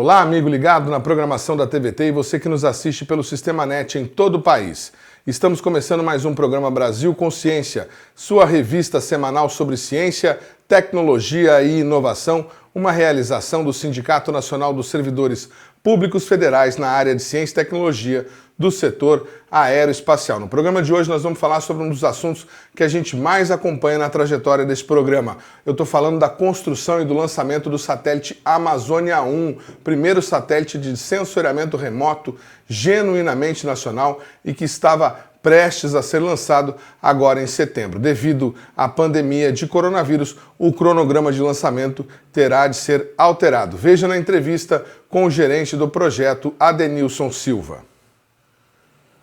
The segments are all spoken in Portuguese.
Olá, amigo ligado na programação da TVT e você que nos assiste pelo Sistema NET em todo o país. Estamos começando mais um programa Brasil Consciência, sua revista semanal sobre ciência, tecnologia e inovação, uma realização do Sindicato Nacional dos Servidores Públicos Federais na área de ciência e tecnologia do setor aeroespacial. No programa de hoje nós vamos falar sobre um dos assuntos que a gente mais acompanha na trajetória desse programa. Eu estou falando da construção e do lançamento do satélite Amazônia 1, primeiro satélite de sensoriamento remoto genuinamente nacional e que estava prestes a ser lançado agora em setembro. Devido à pandemia de coronavírus, o cronograma de lançamento terá de ser alterado. Veja na entrevista com o gerente do projeto, Adenilson Silva.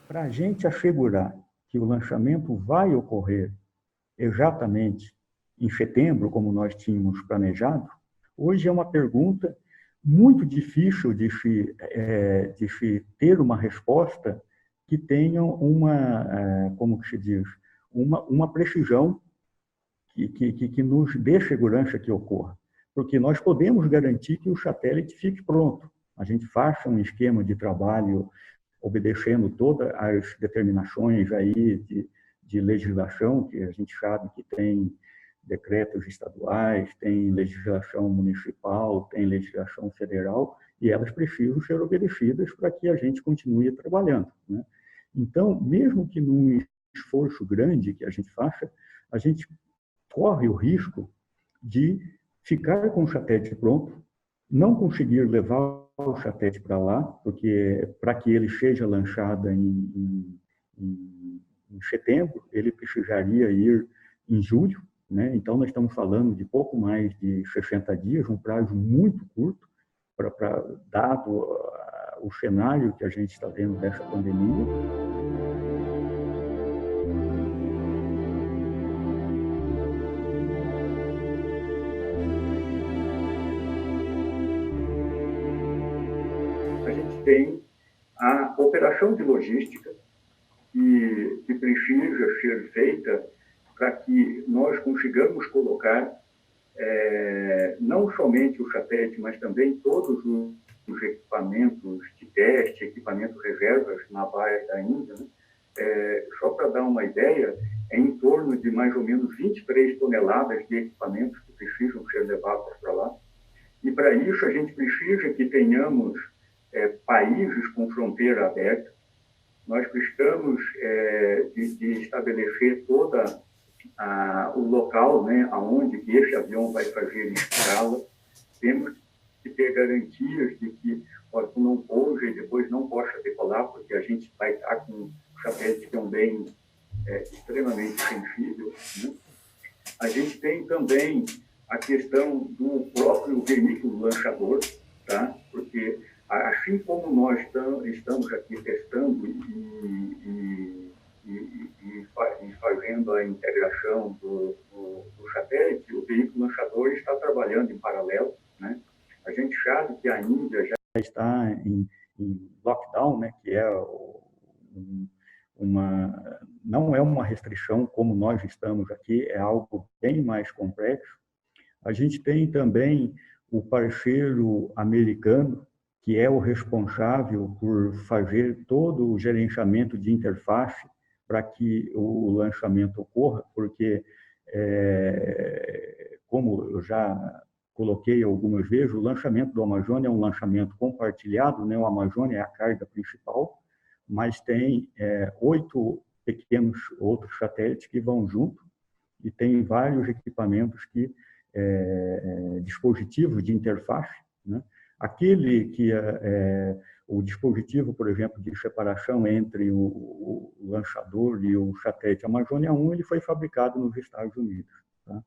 Para a gente assegurar que o lançamento vai ocorrer exatamente em setembro, como nós tínhamos planejado, hoje é uma pergunta muito difícil de se ter uma resposta que tenha como que se diz, uma precisão que nos dê segurança que ocorra. Porque nós podemos garantir que o satélite fique pronto. A gente faça um esquema de trabalho obedecendo todas as determinações aí de legislação, que a gente sabe que tem decretos estaduais, tem legislação municipal, tem legislação federal, e elas precisam ser obedecidas para que a gente continue trabalhando, né? Então, mesmo que num esforço grande que a gente faça, a gente corre o risco de ficar com o satélite pronto, não conseguir levar o satélite para lá, porque para que ele seja lançado em setembro, ele precisaria ir em julho, né? Então, nós estamos falando de pouco mais de 60 dias, um prazo muito curto, dado o cenário que a gente está vendo dessa pandemia. A gente tem a operação de logística que precisa ser feita para que nós consigamos colocar não somente o satélite, mas também todos os equipamentos de teste, equipamentos reservas na Baía da Índia, né? Só para dar uma ideia, é em torno de mais ou menos 23 toneladas de equipamentos que precisam ser levados para lá. E para isso a gente precisa que tenhamos países com fronteira aberta. Nós precisamos de estabelecer toda o local, né, aonde que esse avião vai fazer escala. Temos que ter garantias de que tu não pouse e depois não possa decolar, porque a gente vai estar com um satélite que é um bem extremamente sensível, né? A gente tem também a questão do próprio veículo lançador, tá? Porque assim como nós estamos aqui testando e fazendo a integração do satélite, o veículo lançador está trabalhando em paralelo, né? A gente sabe que a Índia já está em lockdown, né? Que é não é uma restrição como nós estamos aqui, é algo bem mais complexo. A gente tem também o parceiro americano, que é o responsável por fazer todo o gerenciamento de interface para que o lançamento ocorra, porque, como eu já coloquei algumas vezes, o lançamento do Amazônia é um lançamento compartilhado, né? O Amazônia é a carga principal, mas tem 8 pequenos outros satélites que vão junto e tem vários equipamentos dispositivos de interface, né? Aquele que o dispositivo, por exemplo, de separação entre o lançador e o satélite Amazônia 1, ele foi fabricado nos Estados Unidos, tá?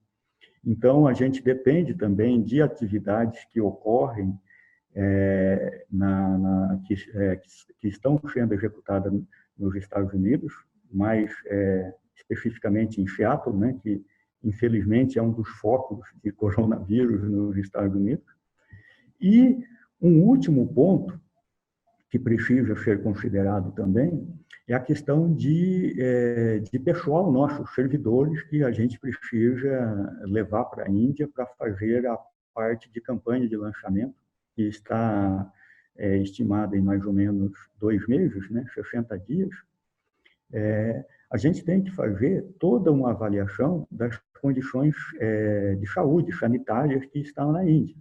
Então, a gente depende também de atividades que ocorrem, que estão sendo executadas nos Estados Unidos, mais especificamente em Seattle, né, que infelizmente é um dos focos de coronavírus nos Estados Unidos. E um último ponto que precisa ser considerado também é a questão de pessoal, nossos servidores, que a gente precisa levar para a Índia para fazer a parte de campanha de lançamento, que está estimada em mais ou menos 2 meses, né, 60 dias, a gente tem que fazer toda uma avaliação das condições de saúde sanitárias que estão na Índia.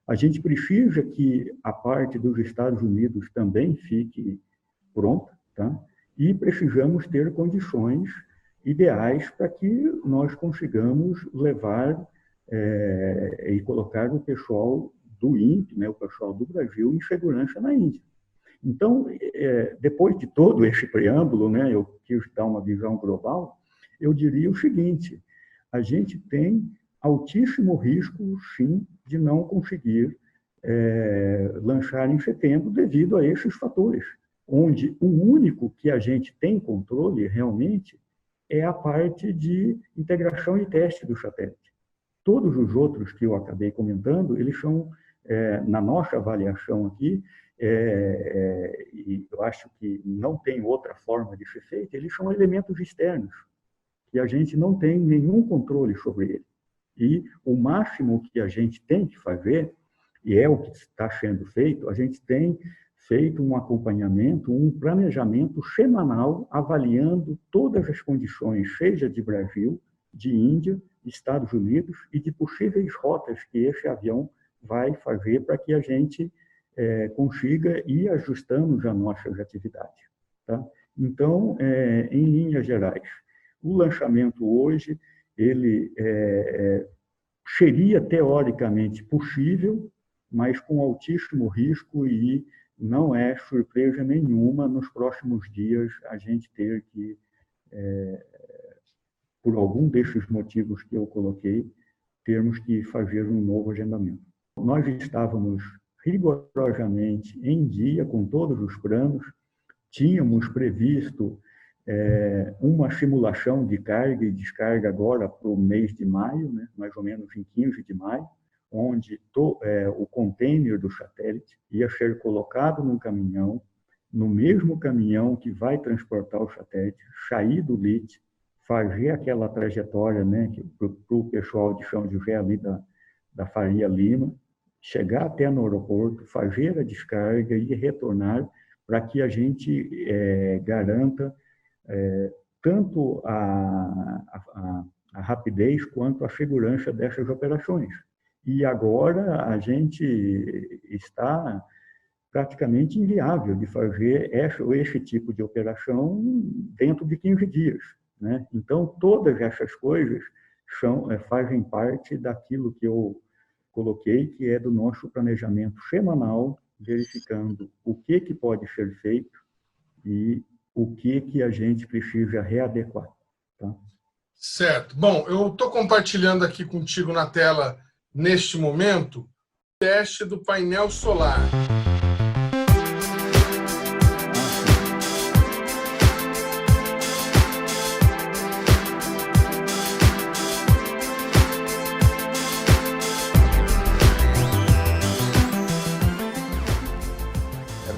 A gente precisa que a parte dos Estados Unidos também fique pronta, tá? E precisamos ter condições ideais para que nós consigamos levar e colocar o pessoal do INPE, né, o pessoal do Brasil, em segurança na Índia. Então, depois de todo esse preâmbulo, né, eu quis dar uma visão global, eu diria o seguinte: a gente tem altíssimo risco, sim, de não conseguir lançar em setembro devido a esses fatores, onde o único que a gente tem controle realmente é a parte de integração e teste do satélite. Todos os outros que eu acabei comentando, eles são, na nossa avaliação aqui, e eu acho que não tem outra forma de ser feito, eles são elementos externos, que a gente não tem nenhum controle sobre ele. E o máximo que a gente tem que fazer, e é o que está sendo feito, a gente tem feito um acompanhamento, um planejamento semanal, avaliando todas as condições, seja de Brasil, de Índia, Estados Unidos e de possíveis rotas que esse avião vai fazer para que a gente consiga ir ajustando as nossas atividades. Tá? Então, em linhas gerais, o lançamento hoje, ele seria teoricamente possível, mas com altíssimo risco, e não é surpresa nenhuma nos próximos dias a gente ter que, por algum desses motivos que eu coloquei, termos que fazer um novo agendamento. Nós estávamos rigorosamente em dia com todos os planos, tínhamos previsto uma simulação de carga e descarga agora para o mês de maio, né, mais ou menos em 15 de maio, onde o container do satélite ia ser colocado num caminhão, no mesmo caminhão que vai transportar o satélite, sair do LIT, fazer aquela trajetória, né, para o pessoal de São José ali da Faria Lima, chegar até no aeroporto, fazer a descarga e retornar, para que a gente garanta tanto a rapidez quanto a segurança dessas operações. E agora a gente está praticamente inviável de fazer esse tipo de operação dentro de 15 dias. Né? Então, todas essas coisas fazem parte daquilo que eu coloquei, que é do nosso planejamento semanal, verificando o que pode ser feito e o que a gente precisa readequar. Tá? Certo. Bom, eu estou compartilhando aqui contigo na tela, neste momento, o teste do painel solar.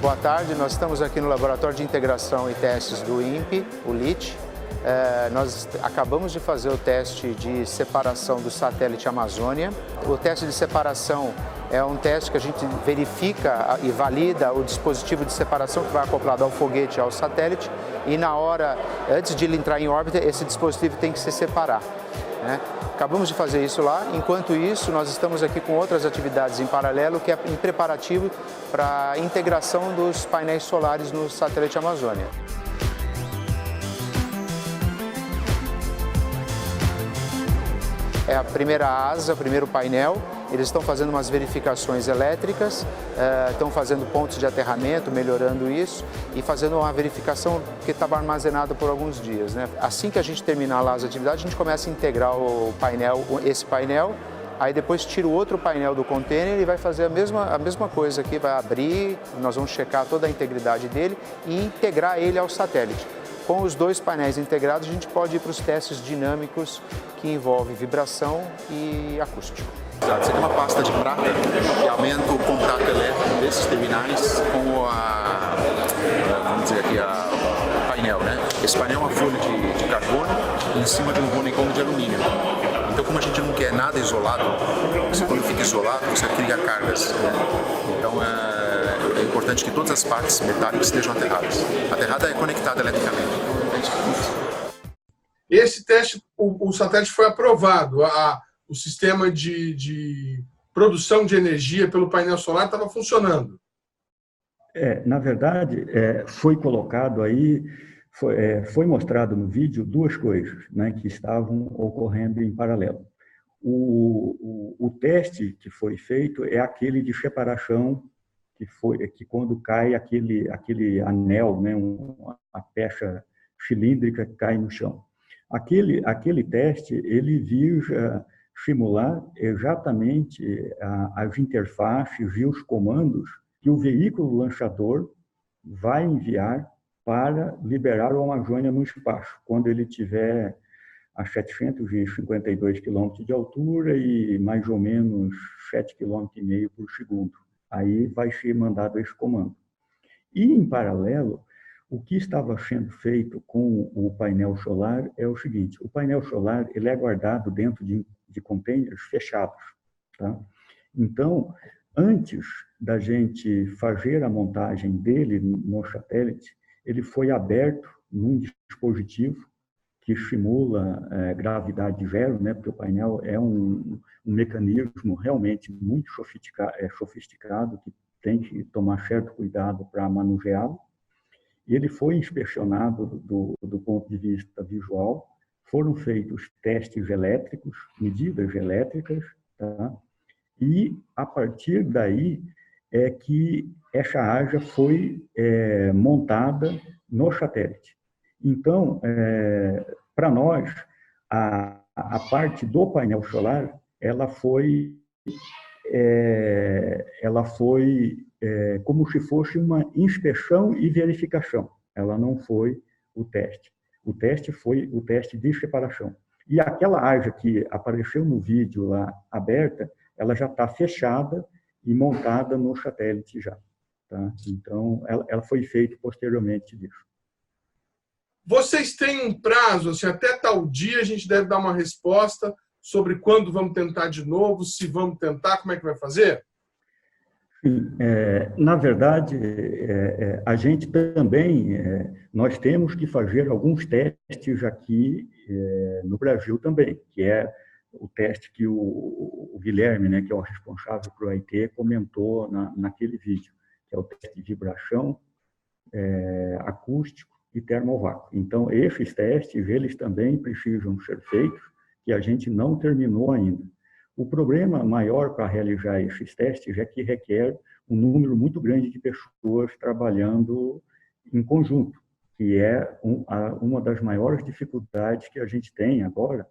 Boa tarde, nós estamos aqui no Laboratório de Integração e Testes do INPE, o LIT. Nós acabamos de fazer o teste de separação do satélite Amazônia. O teste de separação é um teste que a gente verifica e valida o dispositivo de separação que vai acoplado ao foguete e ao satélite, e na hora, antes de ele entrar em órbita, esse dispositivo tem que se separar. Né? Acabamos de fazer isso lá. Enquanto isso, nós estamos aqui com outras atividades em paralelo, que é em preparativo para a integração dos painéis solares no satélite Amazônia. É a primeira asa, o primeiro painel. Eles estão fazendo umas verificações elétricas, estão fazendo pontos de aterramento, melhorando isso e fazendo uma verificação que estava armazenada por alguns dias. Né? Assim que a gente terminar lá as atividades, a gente começa a integrar o painel, esse painel, aí depois tira o outro painel do container e vai fazer a mesma coisa aqui, vai abrir, nós vamos checar toda a integridade dele e integrar ele ao satélite. Com os dois painéis integrados, a gente pode ir para os testes dinâmicos que envolvem vibração e acústico. Exato. Isso aqui é uma pasta de prata que aumenta o contato elétrico desses terminais com vamos dizer aqui, o painel, né? Esse painel é uma folha de carbono em cima de um honeycomb de alumínio. Então, como a gente não quer nada isolado, quando fica isolado, você cria cargas, né? Então, é importante que todas as partes metálicas estejam aterradas. A aterrada é conectada eletricamente. Esse teste, o satélite foi aprovado. O sistema de produção de energia pelo painel solar estava funcionando. Na verdade, foi colocado aí, foi mostrado no vídeo duas coisas, né, que estavam ocorrendo em paralelo. O teste que foi feito é aquele de separação, que quando cai aquele anel, né, a peça cilíndrica que cai no chão. Aquele teste, ele visa simular exatamente as interfaces e os comandos que o veículo lançador vai enviar para liberar o Amazônia no espaço, quando ele tiver a 752 km de altura e mais ou menos 7,5 km por segundo. Aí vai ser mandado esse comando. E, em paralelo, o que estava sendo feito com o painel solar é o seguinte: o painel solar ele é guardado dentro de containers fechados. Tá? Então, antes da gente fazer a montagem dele no satélite, ele foi aberto num dispositivo que simula gravidade zero, né? Porque o painel é um mecanismo realmente muito sofisticado, que tem que tomar certo cuidado para manuseá-lo. E ele foi inspecionado do ponto de vista visual, foram feitos testes elétricos, medidas elétricas, tá? E, a partir daí, é que essa AJA foi montada no satélite. Então, para nós, a parte do painel solar, ela foi como se fosse uma inspeção e verificação. Ela não foi o teste. O teste foi o teste de separação. E aquela AJA que apareceu no vídeo lá, aberta, ela já está fechada e montada no satélite já. Tá? Então, ela foi feita posteriormente disso. Vocês têm um prazo, assim, até tal dia a gente deve dar uma resposta sobre quando vamos tentar de novo, se vamos tentar, como é que vai fazer? Sim, na verdade, a gente também, nós temos que fazer alguns testes aqui no Brasil também, que é o teste que o Guilherme, né, que é o responsável por AIT, comentou naquele vídeo, que é o teste de vibração, acústico e termovácuo. Então, esses testes, eles também precisam ser feitos, que a gente não terminou ainda. O problema maior para realizar esses testes é que requer um número muito grande de pessoas trabalhando em conjunto, que é uma das maiores dificuldades que a gente tem agora,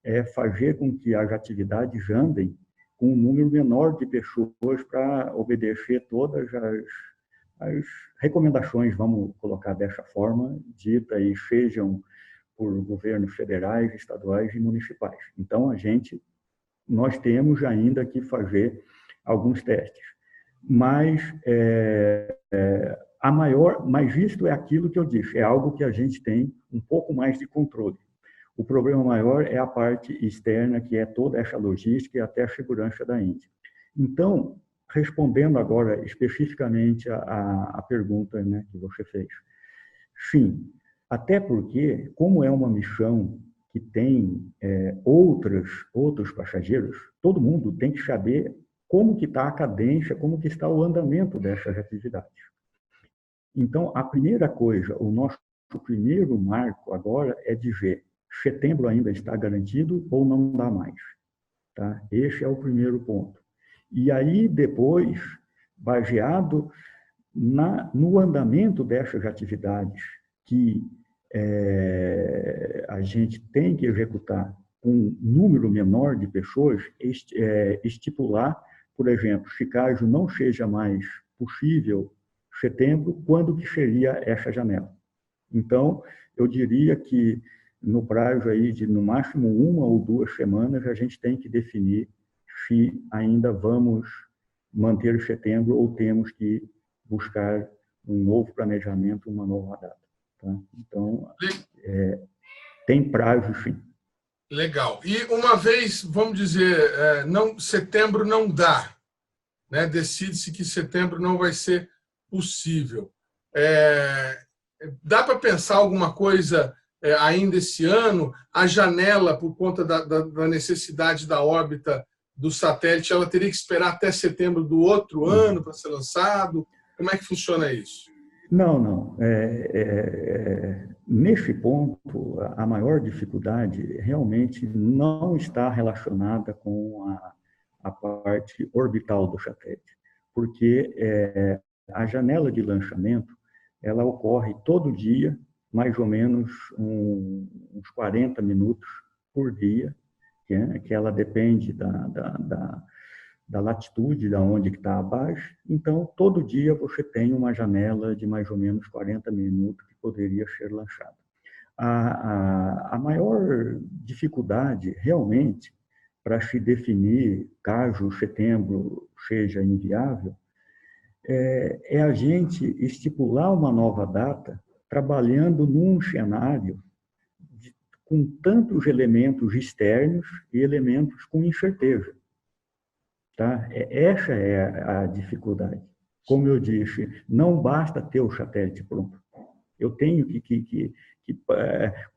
é fazer com que as atividades andem com um número menor de pessoas para obedecer todas as recomendações, vamos colocar dessa forma, ditas e sejam por governos federais, estaduais e municipais. Então, nós temos ainda que fazer alguns testes. Mas mas isto é aquilo que eu disse, é algo que a gente tem um pouco mais de controle. O problema maior é a parte externa, que é toda essa logística e até a segurança da Índia. Então, respondendo agora especificamente a pergunta, né, que você fez. Sim, até porque, como é uma missão que tem outros passageiros, todo mundo tem que saber como que está a cadência, como que está o andamento dessas atividades. Então, a primeira coisa, o nosso primeiro marco agora é dizer: setembro ainda está garantido ou não dá mais? Tá? Esse é o primeiro ponto. E aí, depois, baseado no andamento dessas atividades que a gente tem que executar com um número menor de pessoas, estipular, por exemplo, se caso não seja mais possível setembro, quando que seria essa janela? Então, eu diria que no prazo aí de, no máximo, 1 ou 2 semanas, a gente tem que definir se ainda vamos manter setembro ou temos que buscar um novo planejamento, uma nova data. Tá? Então, tem prazo, sim. Legal. E uma vez, vamos dizer, setembro não dá, né? Decide-se que setembro não vai ser possível. Dá para pensar alguma coisa ainda esse ano? A janela, por conta da necessidade da órbita do satélite, ela teria que esperar até setembro do outro ano para ser lançado? Como é que funciona isso? Não. Nesse ponto, a maior dificuldade realmente não está relacionada com a parte orbital do satélite, porque a janela de lançamento ela ocorre todo dia, mais ou menos uns 40 minutos por dia, que ela depende da latitude, da onde está a base. Então, todo dia você tem uma janela de mais ou menos 40 minutos que poderia ser lançada. A maior dificuldade, realmente, para se definir, caso setembro seja inviável, é a gente estipular uma nova data trabalhando num cenário com tantos elementos externos e elementos com incerteza. Tá? Essa é a dificuldade. Como eu disse, não basta ter o satélite pronto. Eu tenho que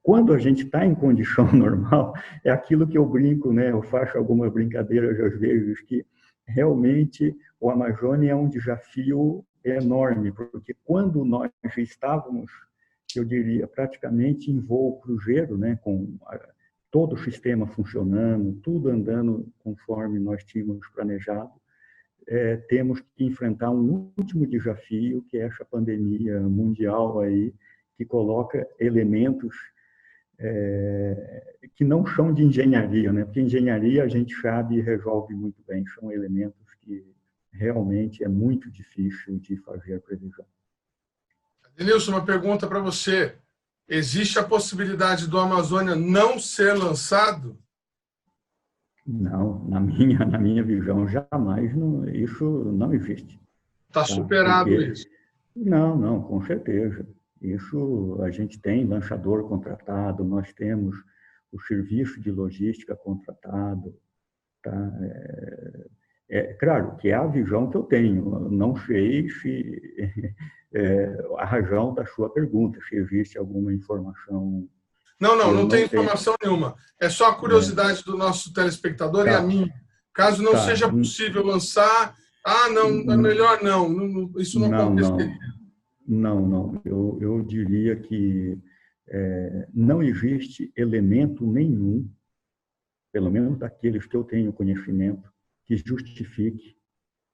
quando a gente está em condição normal, é aquilo que eu brinco, né? Eu faço algumas brincadeiras às vezes, que realmente o Amazônia é um desafio enorme, porque quando nós estávamos, eu diria, praticamente em voo cruzeiro, né? Com todo o sistema funcionando, tudo andando conforme nós tínhamos planejado, temos que enfrentar um último desafio, que é essa pandemia mundial aí, que coloca elementos que não são de engenharia, né? Porque engenharia a gente sabe e resolve muito bem, são elementos que realmente é muito difícil de fazer a previsão. Denilson, uma pergunta para você. Existe a possibilidade do Amazônia não ser lançado? Não, na minha visão, jamais isso não existe. Está superado Porque, isso? Não, com certeza. Isso a gente tem lançador contratado, nós temos o serviço de logística contratado. Tá? Claro que é a visão que eu tenho. Não sei se a razão da sua pergunta, se existe alguma informação. Não tem informação nenhuma. É só a curiosidade do nosso telespectador e a minha. Caso não seja possível lançar, não, é melhor não. Isso não aconteceria. Não. Eu diria que não existe elemento nenhum, pelo menos daqueles que eu tenho conhecimento, que justifique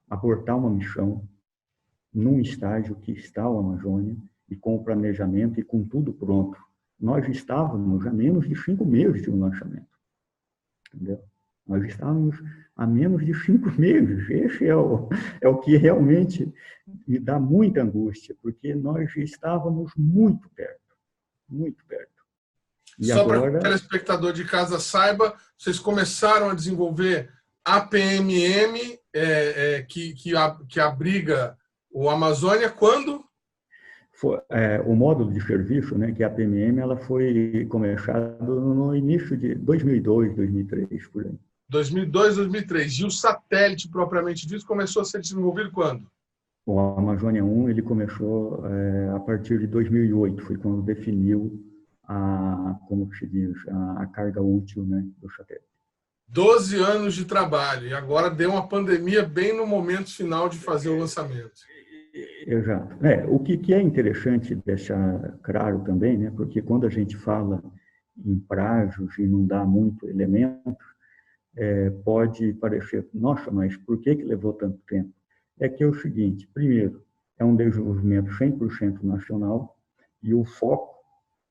abortar uma missão num estágio que está o Amazônia e com o planejamento e com tudo pronto. Nós estávamos a menos de 5 meses de um lançamento. Entendeu? Nós estávamos a menos de 5 meses. Esse é o que realmente me dá muita angústia, porque nós estávamos muito perto. Muito perto. E só agora... para que o telespectador de casa saiba, vocês começaram a desenvolver a PMM, que abriga o Amazônia, quando? O módulo de serviço, né, que é a PMM, ela foi começada no início de 2002, 2003, por aí. 2002, 2003. E o satélite, propriamente dito, começou a ser desenvolvido quando? O Amazônia 1 ele começou a partir de 2008, foi quando definiu como se diz, a carga útil, né, do satélite. 12 anos de trabalho, e agora deu uma pandemia bem no momento final de fazer o lançamento. Exato. O que é interessante deixar claro também, né, porque quando a gente fala em prazos e não dá muito elemento, pode parecer, nossa, mas por que levou tanto tempo? É que é o seguinte, primeiro, é um desenvolvimento 100% nacional e o foco,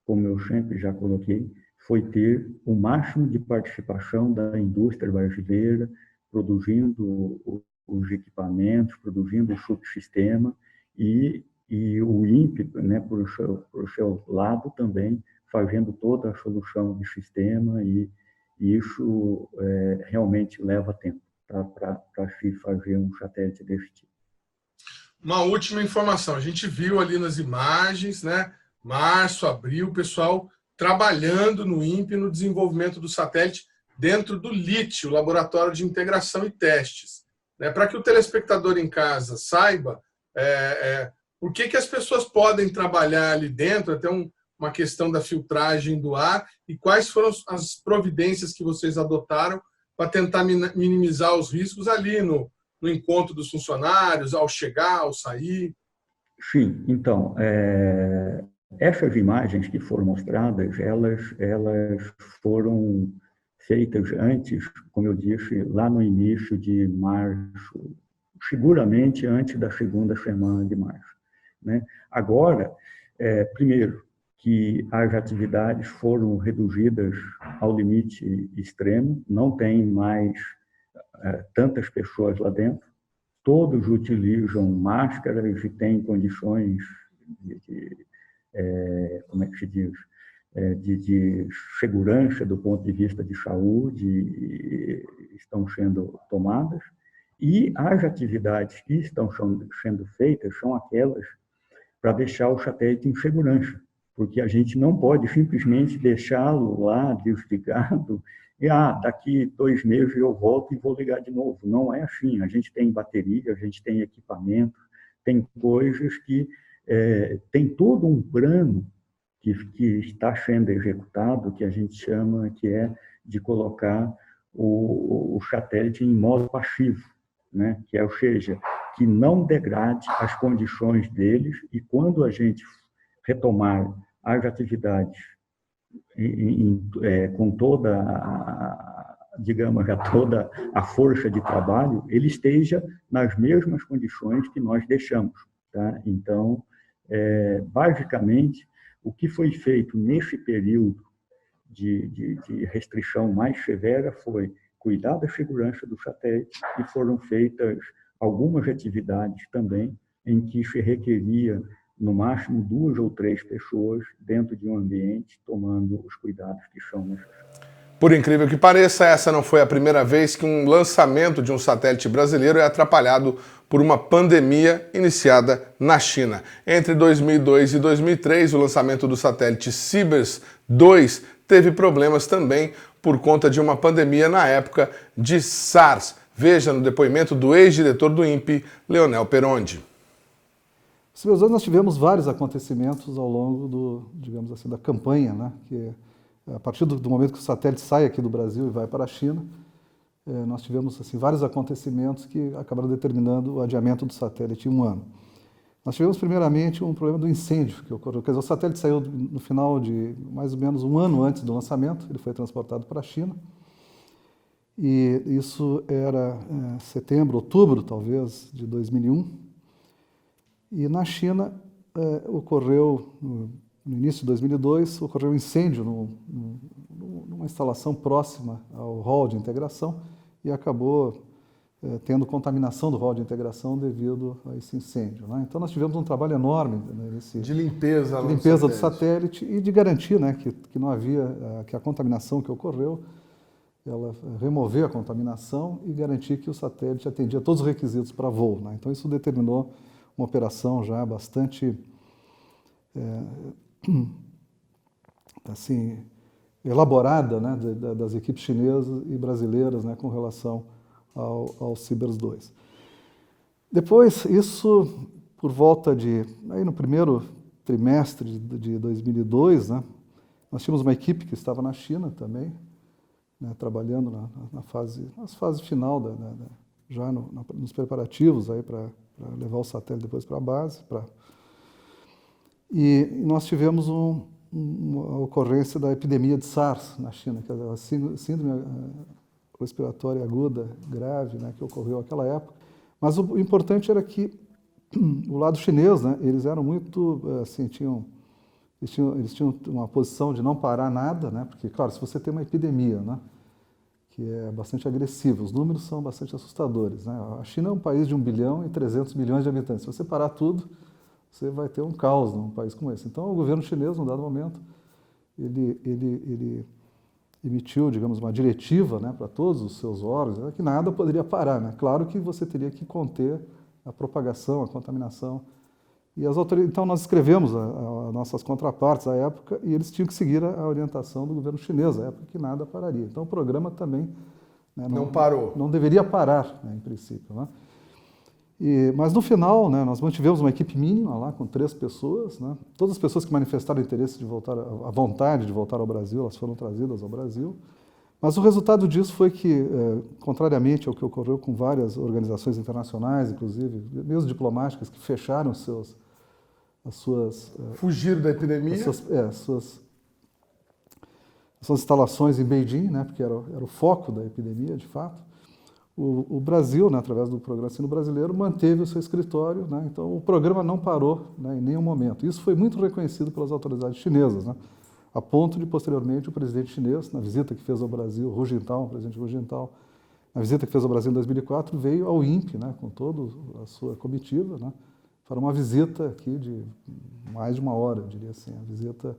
como eu sempre já coloquei, foi ter o máximo de participação da indústria brasileira, produzindo os equipamentos, produzindo o subsistema e e o INPE, né, por seu lado, também fazendo toda a solução de sistema, e isso realmente leva tempo, tá, para se fazer um satélite desse tipo. Uma última informação, a gente viu ali nas imagens, né, março, abril, o pessoal trabalhando no INPE no desenvolvimento do satélite dentro do LIT, o Laboratório de Integração e Testes. Para que o telespectador em casa saiba por que as pessoas podem trabalhar ali dentro, até uma questão da filtragem do ar, e quais foram as providências que vocês adotaram para tentar minimizar os riscos ali no encontro dos funcionários, ao chegar, ao sair. Sim, então, essas imagens que foram mostradas, elas foram feitas antes, como eu disse, lá no início de março, seguramente antes da segunda semana de março, né? Agora, primeiro, que as atividades foram reduzidas ao limite extremo, não tem mais tantas pessoas lá dentro, todos utilizam máscaras e têm condições como é que se diz, de segurança do ponto de vista de saúde, estão sendo tomadas, e as atividades que estão sendo feitas são aquelas para deixar o satélite em segurança, porque a gente não pode simplesmente deixá-lo lá desligado e daqui 2 meses eu volto e vou ligar de novo. Não é assim. A gente tem bateria, a gente tem equipamento, tem coisas que tem todo um plano que está sendo executado, que a gente chama que é de colocar o satélite em modo passivo, né? Que ou seja, que não degrade as condições deles, e quando a gente retomar as atividades com toda digamos, toda a força de trabalho, ele esteja nas mesmas condições que nós deixamos, tá? Então, basicamente, o que foi feito nesse período de restrição mais severa foi cuidar da segurança do satélite, e foram feitas algumas atividades também em que se requeria no máximo 2 ou 3 pessoas dentro de um ambiente, tomando os cuidados que são necessários. Por incrível que pareça, essa não foi a primeira vez que um lançamento de um satélite brasileiro é atrapalhado por uma pandemia iniciada na China. Entre 2002 e 2003, o lançamento do satélite Sibers 2 teve problemas também por conta de uma pandemia na época de SARS. Veja no depoimento do ex-diretor do INPE, Leonel Perondi. Sibers 2 nós tivemos vários acontecimentos ao longo digamos assim, da campanha, né? Que a partir do momento que o satélite sai aqui do Brasil e vai para a China, nós tivemos assim, vários acontecimentos que acabaram determinando o adiamento do satélite em 1 ano. Nós tivemos, primeiramente, um problema do incêndio que ocorreu. Quer dizer, o satélite saiu no final de mais ou menos 1 ano antes do lançamento, ele foi transportado para a China, e isso era setembro, outubro, talvez, de 2001. E na China ocorreu, no início de 2002, ocorreu um incêndio numa instalação próxima ao hall de integração, e acabou tendo contaminação do hall de integração devido a esse incêndio, né? Então nós tivemos um trabalho enorme de limpeza do satélite e de garantir, né, que não havia, que a contaminação que ocorreu, ela removeu a contaminação e garantir que o satélite atendia todos os requisitos para voo, né? Então isso determinou uma operação já bastante assim, elaborada, né, das equipes chinesas e brasileiras, né, com relação ao Sibers 2. Depois, isso por volta aí no primeiro trimestre de 2002, né, nós tínhamos uma equipe que estava na China também, né, trabalhando nas fases final, já nos preparativos para levar o satélite depois para a base. E nós tivemos uma ocorrência da epidemia de SARS na China, que é a síndrome respiratória aguda grave, né, que ocorreu naquela época. Mas o importante era que o lado chinês, né, eles eram muito, assim, eles tinham uma posição de não parar nada, né, porque, claro, se você tem uma epidemia, né, que é bastante agressiva, os números são bastante assustadores, né? A China é um país de 1 bilhão e 300 milhões de habitantes. Se você parar tudo, você vai ter um caos num país como esse. Então, o governo chinês, num dado momento, ele emitiu, digamos, uma diretiva, né, para todos os seus órgãos, que nada poderia parar, né? Claro que você teria que conter a propagação, a contaminação. E as autoridades, então, nós escrevemos as nossas contrapartes à época e eles tinham que seguir a orientação do governo chinês, à época que nada pararia. Então, o programa também, né, não parou. Não deveria parar, né, em princípio, né? Mas no final, né, nós mantivemos uma equipe mínima lá, com 3 pessoas. Né? Todas as pessoas que manifestaram interesse de voltar, a vontade de voltar ao Brasil, elas foram trazidas ao Brasil. Mas o resultado disso foi que, contrariamente ao que ocorreu com várias organizações internacionais, inclusive, mesmo diplomáticas, que fecharam as suas... Fugiram da epidemia? As suas instalações em Beijing, né, porque era o foco da epidemia, de fato. O Brasil, né, através do Programa Ensino Brasileiro, manteve o seu escritório, né, então o programa não parou, né, em nenhum momento. Isso foi muito reconhecido pelas autoridades chinesas, né, a ponto de, posteriormente, o presidente chinês, na visita que fez ao Brasil, Hu Jintao, o presidente Hu Jintao, na visita que fez ao Brasil em 2004, veio ao INPE, né, com toda a sua comitiva, né, para uma visita aqui de mais de 1 hora, eu diria assim. A visita,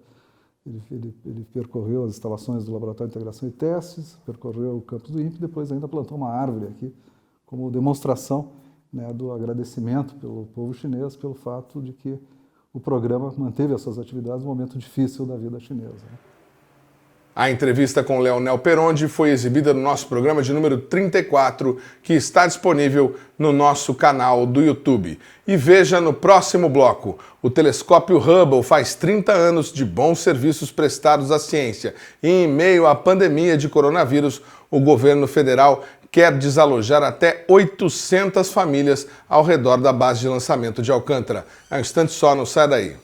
ele percorreu as instalações do Laboratório de Integração e Testes, percorreu o campus do INPE, depois ainda plantou uma árvore aqui, como demonstração, né, do agradecimento pelo povo chinês, pelo fato de que o programa manteve as suas atividades num momento difícil da vida chinesa, né? A entrevista com Leonel Perondi foi exibida no nosso programa de número 34, que está disponível no nosso canal do YouTube. E veja no próximo bloco. O telescópio Hubble faz 30 anos de bons serviços prestados à ciência. E em meio à pandemia de coronavírus, o governo federal quer desalojar até 800 famílias ao redor da base de lançamento de Alcântara. É um instante só, não sai daí.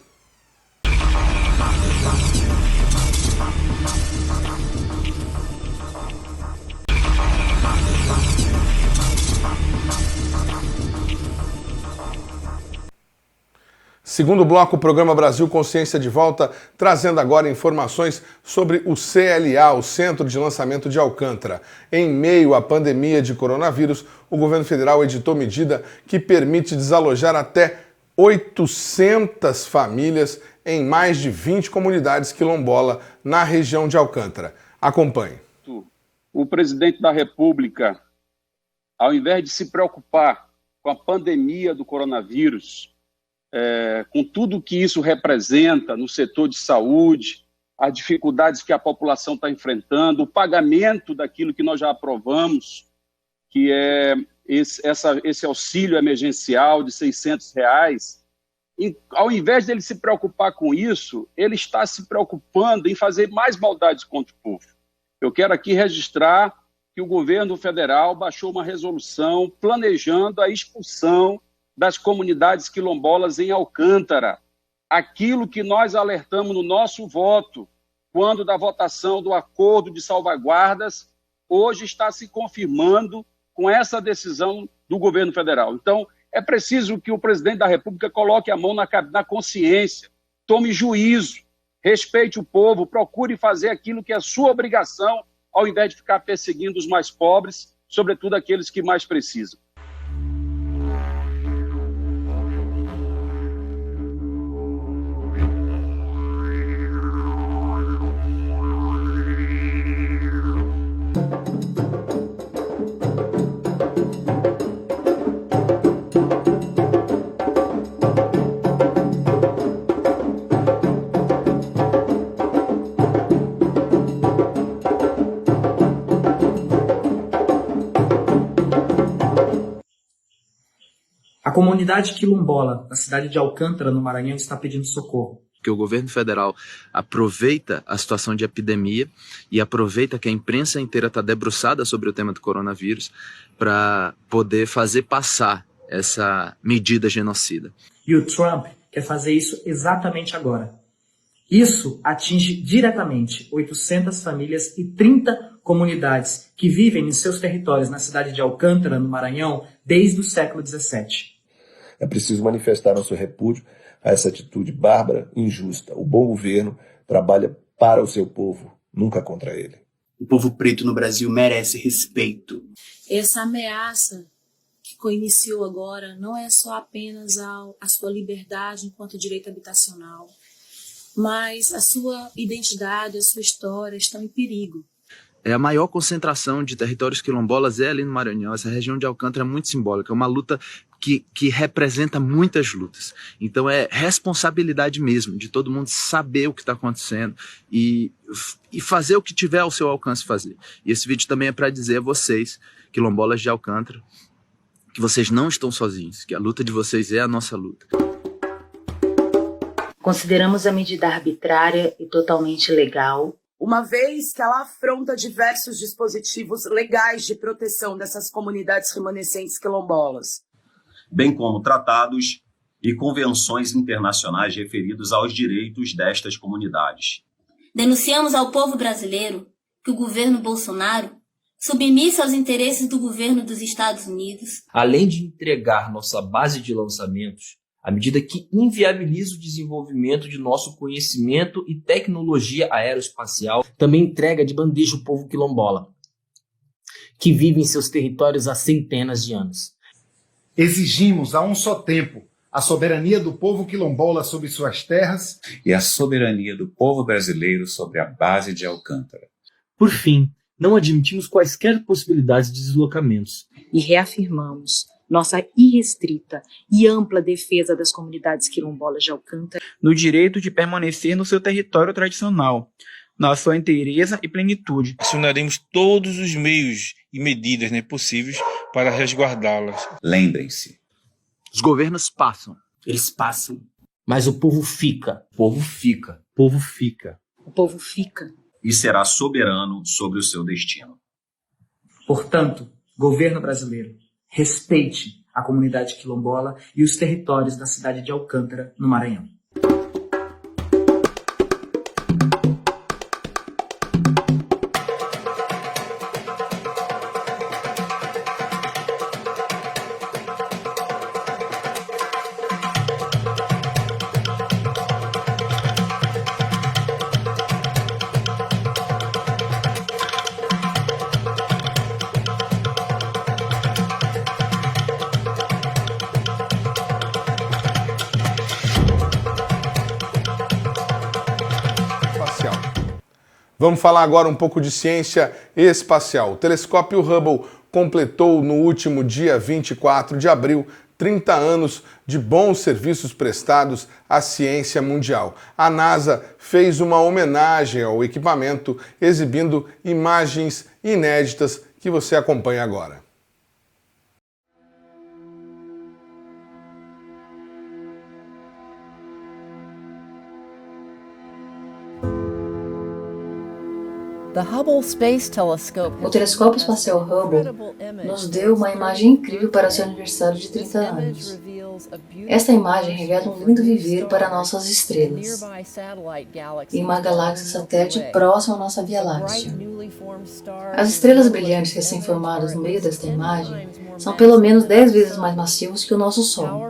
Segundo bloco, o programa Brasil Consciência de volta, trazendo agora informações sobre o CLA, o Centro de Lançamento de Alcântara. Em meio à pandemia de coronavírus, o governo federal editou medida que permite desalojar até 800 famílias em mais de 20 comunidades quilombola na região de Alcântara. Acompanhe. O presidente da República, ao invés de se preocupar com a pandemia do coronavírus, com tudo que isso representa no setor de saúde, as dificuldades que a população está enfrentando, o pagamento daquilo que nós já aprovamos, que é esse auxílio emergencial de R$600, ao invés dele se preocupar com isso, ele está se preocupando em fazer mais maldades contra o povo. Eu quero aqui registrar que o governo federal baixou uma resolução planejando a expulsão das comunidades quilombolas em Alcântara. Aquilo que nós alertamos no nosso voto, quando da votação do acordo de salvaguardas, hoje está se confirmando com essa decisão do governo federal. Então, é preciso que o presidente da República coloque a mão na consciência, tome juízo, respeite o povo, procure fazer aquilo que é sua obrigação, ao invés de ficar perseguindo os mais pobres, sobretudo aqueles que mais precisam. A comunidade quilombola na cidade de Alcântara, no Maranhão, está pedindo socorro. Que o governo federal aproveita a situação de epidemia e aproveita que a imprensa inteira está debruçada sobre o tema do coronavírus para poder fazer passar essa medida genocida. E o Trump quer fazer isso exatamente agora. Isso atinge diretamente 800 famílias e 30 comunidades que vivem em seus territórios na cidade de Alcântara, no Maranhão, desde o século XVII. É preciso manifestar nosso repúdio a essa atitude bárbara e injusta. O bom governo trabalha para o seu povo, nunca contra ele. O povo preto no Brasil merece respeito. Essa ameaça co-iniciou agora não é só apenas a sua liberdade enquanto direito habitacional, mas a sua identidade, a sua história estão em perigo. A maior concentração de territórios quilombolas é ali no Maranhão. Essa região de Alcântara é muito simbólica, é uma luta que representa muitas lutas. Então é responsabilidade mesmo de todo mundo saber o que está acontecendo e fazer o que tiver ao seu alcance fazer. E esse vídeo também é para dizer a vocês, quilombolas de Alcântara, que vocês não estão sozinhos, que a luta de vocês é a nossa luta. Consideramos a medida arbitrária e totalmente ilegal, uma vez que ela afronta diversos dispositivos legais de proteção dessas comunidades remanescentes quilombolas, bem como tratados e convenções internacionais referidos aos direitos destas comunidades. Denunciamos ao povo brasileiro que o governo Bolsonaro, submissa aos interesses do governo dos Estados Unidos, além de entregar nossa base de lançamentos, à medida que inviabiliza o desenvolvimento de nosso conhecimento e tecnologia aeroespacial, também entrega de bandeja o povo quilombola, que vive em seus territórios há centenas de anos. Exigimos a um só tempo a soberania do povo quilombola sobre suas terras e a soberania do povo brasileiro sobre a base de Alcântara. Por fim, não admitimos quaisquer possibilidades de deslocamentos. E reafirmamos nossa irrestrita e ampla defesa das comunidades quilombolas de Alcântara no direito de permanecer no seu território tradicional, na sua inteireza e plenitude. Acionaremos todos os meios e medidas possíveis para resguardá-las. Lembrem-se, os governos passam. Eles passam, mas o povo fica. O povo fica. O povo fica. O povo fica. E será soberano sobre o seu destino. Portanto, governo brasileiro, respeite a comunidade quilombola e os territórios da cidade de Alcântara, no Maranhão. Vamos falar agora um pouco de ciência espacial. O telescópio Hubble completou no último dia 24 de abril 30 anos de bons serviços prestados à ciência mundial. A NASA fez uma homenagem ao equipamento, exibindo imagens inéditas que você acompanha agora. O telescópio espacial Hubble nos deu uma imagem incrível para seu aniversário de 30 anos. Esta imagem revela um lindo viveiro para nossas estrelas, em uma galáxia satélite próxima à nossa Via Láctea. As estrelas brilhantes recém-formadas no meio desta imagem são pelo menos 10 vezes mais massivas que o nosso Sol.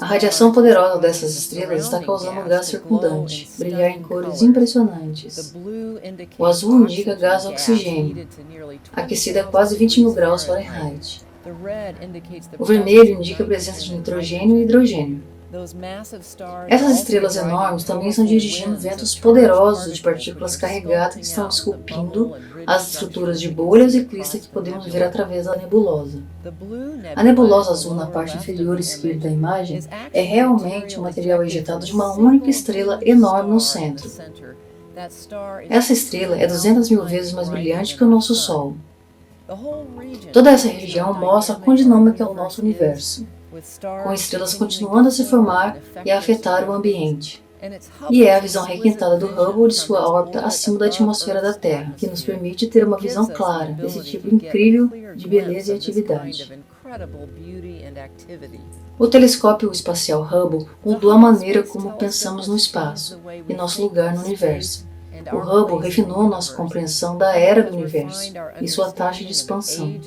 A radiação poderosa dessas estrelas está causando o gás circundante brilhar em cores impressionantes. O azul indica gás oxigênio, aquecido a quase 20 mil graus Fahrenheit. O vermelho indica a presença de nitrogênio e hidrogênio. Essas estrelas enormes também estão dirigindo ventos poderosos de partículas carregadas que estão esculpindo as estruturas de bolhas e cristas que podemos ver através da nebulosa. A nebulosa azul na parte inferior esquerda da imagem é realmente um material ejetado de uma única estrela enorme no centro. Essa estrela é 200 mil vezes mais brilhante que o nosso Sol. Toda essa região mostra quão dinâmico é o nosso universo, com estrelas continuando a se formar e a afetar o ambiente. E é a visão requintada do Hubble de sua órbita acima da atmosfera da Terra, que nos permite ter uma visão clara desse tipo incrível de beleza e atividade. O telescópio espacial Hubble mudou a maneira como pensamos no espaço e nosso lugar no universo. O Hubble refinou nossa compreensão da era do universo e sua taxa de expansão.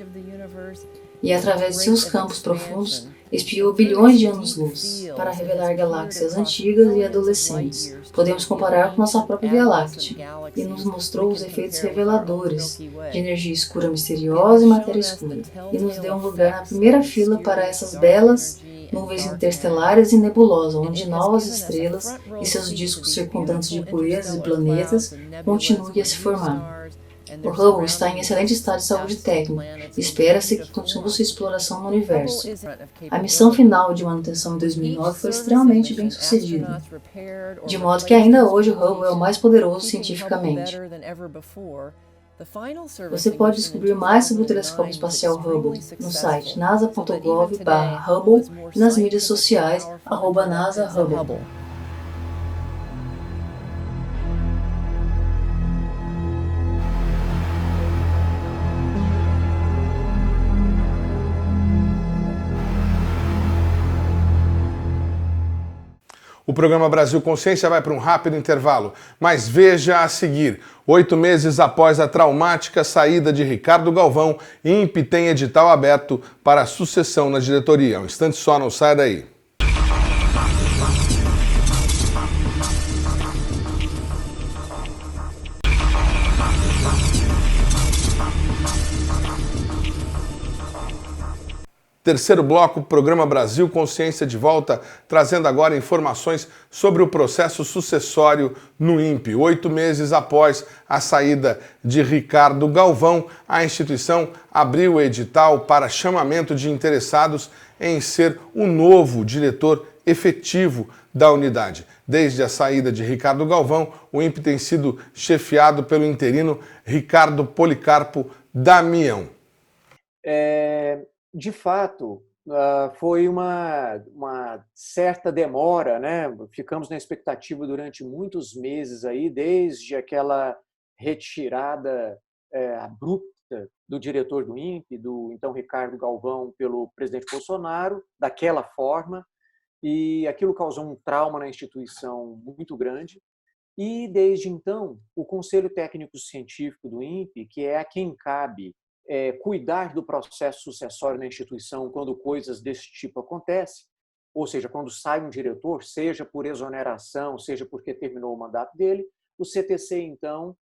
E através de seus campos profundos, Espiou bilhões de anos-luz para revelar galáxias antigas e adolescentes. Podemos comparar com nossa própria Via Láctea e nos mostrou os efeitos reveladores de energia escura misteriosa e matéria escura, e nos deu um lugar na primeira fila para essas belas nuvens interestelares e nebulosas, onde novas estrelas e seus discos circundantes de poeiras e planetas continuem a se formar. O Hubble está em excelente estado de saúde técnica e espera-se que continue sua exploração no universo. A missão final de manutenção em 2009 foi extremamente bem sucedida, de modo que ainda hoje o Hubble é o mais poderoso cientificamente. Você pode descobrir mais sobre o telescópio espacial Hubble no site nasa.gov/Hubble e nas mídias sociais @NASA-Hubble. O programa Brasil Consciência vai para um rápido intervalo, mas veja a seguir. 8 meses após a traumática saída de Ricardo Galvão, INPE tem edital aberto para a sucessão na diretoria. Um instante só, não sai daí. Terceiro bloco, programa Brasil Consciência de volta, trazendo agora informações sobre o processo sucessório no INPE. 8 meses após a saída de Ricardo Galvão, a instituição abriu o edital para chamamento de interessados em ser o novo diretor efetivo da unidade. Desde a saída de Ricardo Galvão, o INPE tem sido chefiado pelo interino Ricardo Policarpo Damião. De fato, foi uma certa demora, né? Ficamos na expectativa durante muitos meses aí, desde aquela retirada abrupta do diretor do INPE, do então Ricardo Galvão, pelo presidente Bolsonaro, daquela forma, e aquilo causou um trauma na instituição muito grande. E desde então, o Conselho Técnico Científico do INPE, que é a quem cabe cuidar do processo sucessório na instituição quando coisas desse tipo acontecem, ou seja, quando sai um diretor, seja por exoneração, seja porque terminou o mandato dele, o CTC, então,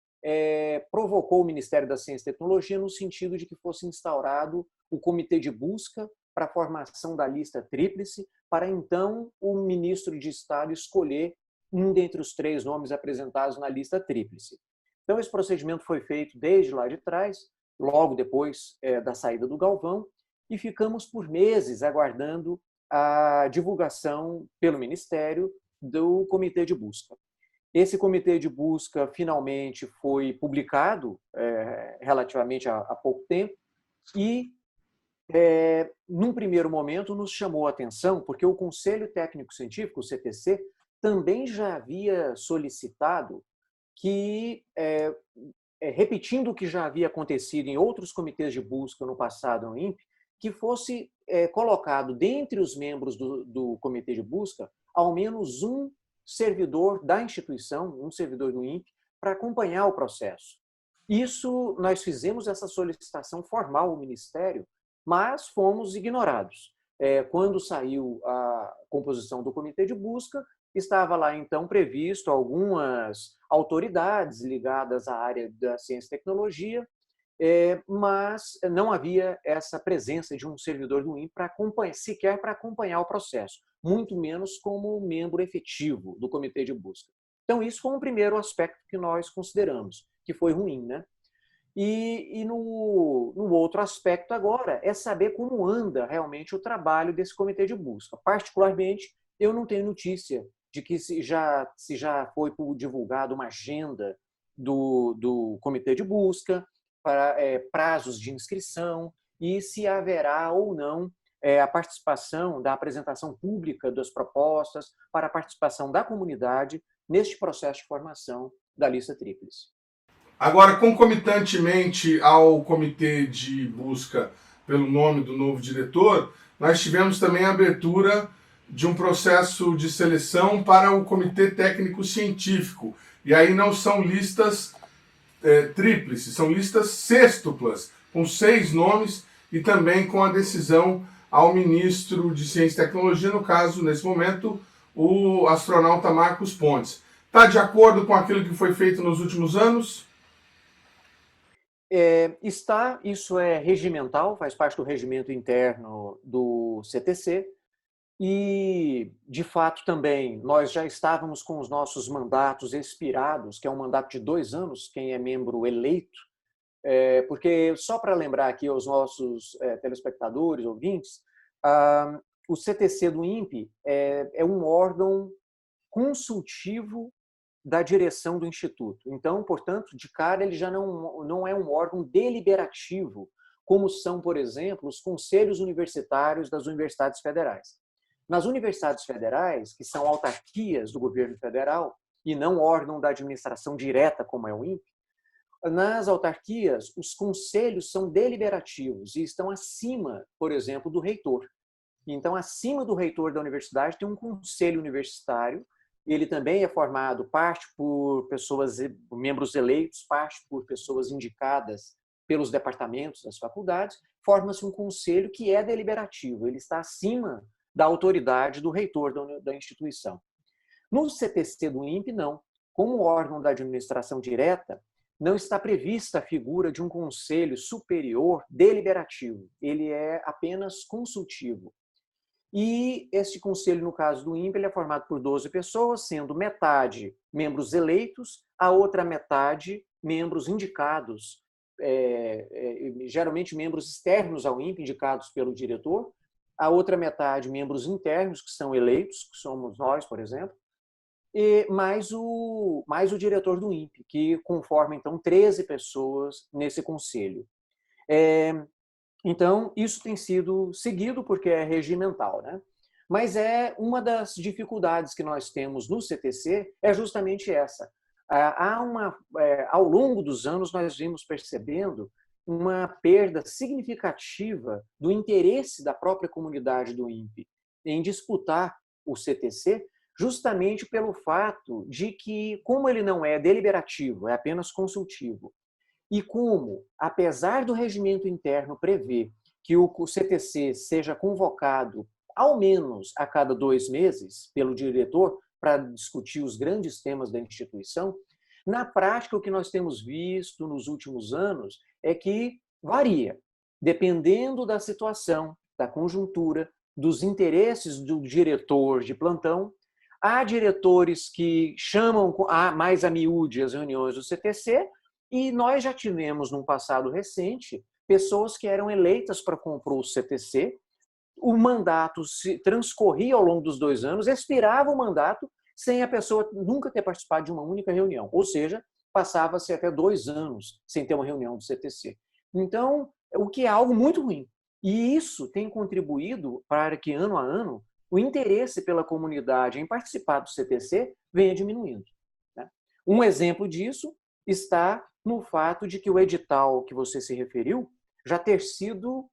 provocou o Ministério da Ciência e Tecnologia no sentido de que fosse instaurado o comitê de busca para a formação da lista tríplice, para então o ministro de Estado escolher um dentre os 3 nomes apresentados na lista tríplice. Então, esse procedimento foi feito desde lá de trás, logo depois da saída do Galvão, e ficamos por meses aguardando a divulgação pelo Ministério do Comitê de Busca. Esse Comitê de Busca finalmente foi publicado relativamente há pouco tempo e, num primeiro momento, nos chamou a atenção porque o Conselho Técnico Científico, o CTC, também já havia solicitado que repetindo o que já havia acontecido em outros comitês de busca no passado no INPE, que fosse colocado dentre os membros do comitê de busca ao menos um servidor da instituição, um servidor do INPE, para acompanhar o processo. Isso, nós fizemos essa solicitação formal ao Ministério, mas fomos ignorados. Quando saiu a composição do comitê de busca, estava lá, então, previsto algumas autoridades ligadas à área da ciência e tecnologia, mas não havia essa presença de um servidor do INPE sequer para acompanhar o processo, muito menos como membro efetivo do comitê de busca. Então, isso foi um primeiro aspecto que nós consideramos, que foi ruim, né? E no outro aspecto agora é saber como anda realmente o trabalho desse comitê de busca. Particularmente, eu não tenho notícia de que se já foi divulgada uma agenda do comitê de busca, para prazos de inscrição, e se haverá ou não a participação da apresentação pública das propostas para a participação da comunidade neste processo de formação da lista tríplice. Agora, concomitantemente ao comitê de busca pelo nome do novo diretor, nós tivemos também a abertura de um processo de seleção para o Comitê Técnico Científico. E aí não são listas tríplices, são listas sextuplas, com 6 nomes e também com a decisão ao ministro de Ciência e Tecnologia, no caso, nesse momento, o astronauta Marcos Pontes. Está de acordo com aquilo que foi feito nos últimos anos? Isso é regimental, faz parte do regimento interno do CTC, e, de fato, também, nós já estávamos com os nossos mandatos expirados, que é um mandato de 2 anos, quem é membro eleito, porque, só para lembrar aqui aos nossos telespectadores, ouvintes, o CTC do INPE é um órgão consultivo da direção do Instituto. Então, portanto, de cara, ele já não é um órgão deliberativo, como são, por exemplo, os conselhos universitários das universidades federais. Nas universidades federais, que são autarquias do governo federal, e não órgão da administração direta, como é o INPE, nas autarquias, os conselhos são deliberativos e estão acima, por exemplo, do reitor. Então, acima do reitor da universidade tem um conselho universitário. Ele também é formado, parte por membros eleitos, parte por pessoas indicadas pelos departamentos das faculdades. Forma-se um conselho que é deliberativo, ele está acima da autoridade do reitor da instituição. No CTC do INPE, não. Como órgão da administração direta, não está prevista a figura de um conselho superior deliberativo. Ele é apenas consultivo. E este conselho, no caso do INPE, ele é formado por 12 pessoas, sendo metade membros eleitos, a outra metade membros indicados, geralmente membros externos ao INPE, indicados pelo diretor, a outra metade membros internos, que são eleitos, que somos nós, por exemplo, e mais o diretor do INPE, que conforma, então, 13 pessoas nesse conselho. Então, isso tem sido seguido porque é regimental, né? Mas uma das dificuldades que nós temos no CTC é justamente essa. Ao longo dos anos, nós vimos percebendo uma perda significativa do interesse da própria comunidade do INPE em disputar o CTC, justamente pelo fato de que, como ele não é deliberativo, é apenas consultivo, e como, apesar do regimento interno prever que o CTC seja convocado ao menos a cada 2 meses pelo diretor para discutir os grandes temas da instituição, na prática o que nós temos visto nos últimos anos é que varia, dependendo da situação, da conjuntura, dos interesses do diretor de plantão. Há diretores que chamam mais a miúde as reuniões do CTC, e nós já tivemos, num passado recente, pessoas que eram eleitas para compor o CTC, o mandato se transcorria ao longo dos 2 anos, expirava o mandato sem a pessoa nunca ter participado de uma única reunião, ou seja, passava-se até 2 anos sem ter uma reunião do CTC. Então, o que é algo muito ruim. E isso tem contribuído para que, ano a ano, o interesse pela comunidade em participar do CTC venha diminuindo. Um exemplo disso está no fato de que o edital que você se referiu já ter sido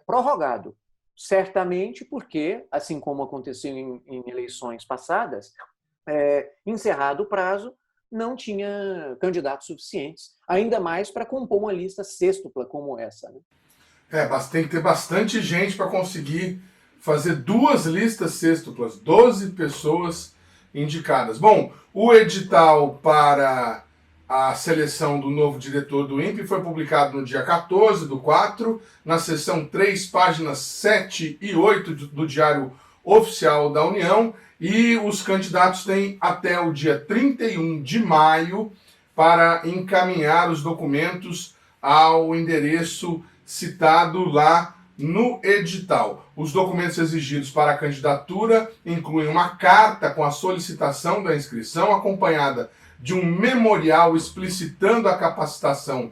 prorrogado. Certamente porque, assim como aconteceu em eleições passadas, encerrado o prazo, não tinha candidatos suficientes, ainda mais para compor uma lista sextupla como essa. Né? Tem que ter bastante gente para conseguir fazer 2 listas sextuplas, 12 pessoas indicadas. Bom, o edital para a seleção do novo diretor do INPE foi publicado no dia 14/4, na seção 3, páginas 7 e 8 do Diário Oficial da União, e os candidatos têm até o dia 31 de maio para encaminhar os documentos ao endereço citado lá no edital. Os documentos exigidos para a candidatura incluem uma carta com a solicitação da inscrição, acompanhada de um memorial explicitando a capacitação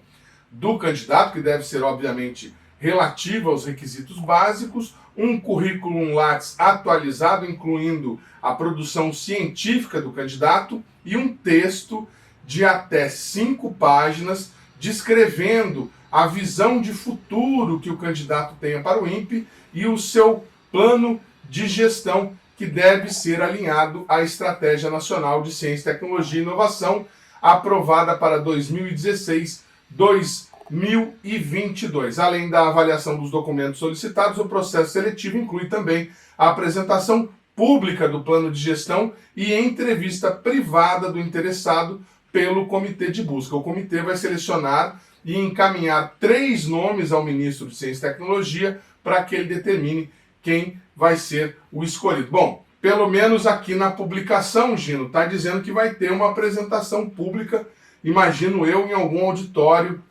do candidato, que deve ser, obviamente, relativa aos requisitos básicos, um currículo Lattes atualizado, incluindo a produção científica do candidato, e um texto de até 5 páginas descrevendo a visão de futuro que o candidato tenha para o INPE e o seu plano de gestão, que deve ser alinhado à Estratégia Nacional de Ciência, Tecnologia e Inovação, aprovada para 2016-2020. 2022. Além da avaliação dos documentos solicitados, o processo seletivo inclui também a apresentação pública do plano de gestão e entrevista privada do interessado pelo comitê de busca. O comitê vai selecionar e encaminhar 3 nomes ao ministro de Ciência e Tecnologia para que ele determine quem vai ser o escolhido. Bom, pelo menos aqui na publicação, Gino, está dizendo que vai ter uma apresentação pública, imagino eu, em algum auditório